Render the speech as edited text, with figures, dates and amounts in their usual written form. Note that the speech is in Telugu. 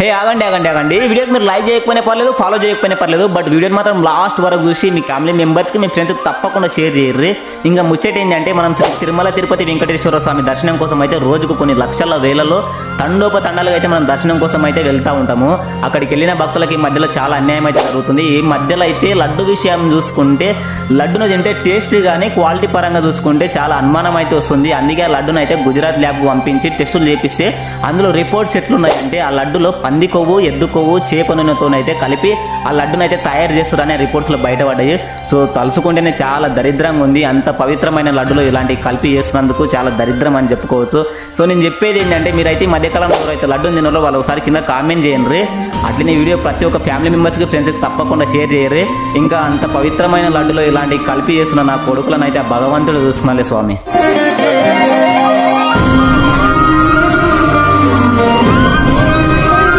హే ఆగండి ఆగండి ఆగండి వీడియోకి మీరు లైక్ చేయకపోయినా పర్లేదు, ఫాలో చేయకపోయినా పర్లేదు, బట్ వీడియోని మాత్రం లాస్ట్ వరకు చూసి మీ ఫ్యామిలీ మెంబర్స్కి మీ ఫ్రెండ్స్కి తప్పకుండా షేర్ చేయర్రి. ఇంకా ముచ్చట ఏంటంటే మనం తిరుమల తిరుపతి వెంకటేశ్వర స్వామి దర్శనం కోసం అయితే రోజుకు కొన్ని లక్షల వేలలో తండోపతండాలుగా అయితే మనం దర్శనం కోసం అయితే వెళ్తూ ఉంటాము. అక్కడికి వెళ్ళిన భక్తులకి మధ్యలో చాలా అన్యాయం అయితే జరుగుతుంది. ఈ మధ్యలో అయితే లడ్డు విషయం చూసుకుంటే లడ్డును తింటే టేస్ట్ కానీ క్వాలిటీ పరంగా చూసుకుంటే చాలా అనుమానం అయితే వస్తుంది. అందుకే ఆ లడ్డును అయితే గుజరాత్ ల్యాబ్కు పంపించి టెస్టులు చేపిస్తే అందులో రిపోర్ట్స్ ఎట్లున్నాయంటే ఆ లడ్డులో పంది కొవ్వు, ఎద్దు కొవ్వు, చేప నూనెతోనైతే కలిపి ఆ లడ్డును అయితే తయారు చేస్తారనే రిపోర్ట్స్లో బయటపడ్డాయి. సో తలుసుకుంటేనే చాలా దరిద్రంగా ఉంది. అంత పవిత్రమైన లడ్డులో ఇలాంటి కలిపి చేస్తున్నందుకు చాలా దరిద్రం అని చెప్పుకోవచ్చు. సో నేను చెప్పేది ఏంటంటే మీరైతే ఈ మధ్యకాలంలో ఎవరైతే లడ్డు తిన్నారో వాళ్ళు ఒకసారి కింద కామెంట్ చేయండి. అట్లనే వీడియో ప్రతి ఒక్క ఫ్యామిలీ మెంబర్స్కి, ఫ్రెండ్స్కి తప్పకుండా షేర్ చేయరు. ఇంకా అంత పవిత్రమైన లడ్డులో ఇలాంటి కలిపి చేస్తున్న నా కొడుకులను అయితే ఆ భగవంతుడు చూసుకోవాలి స్వామి.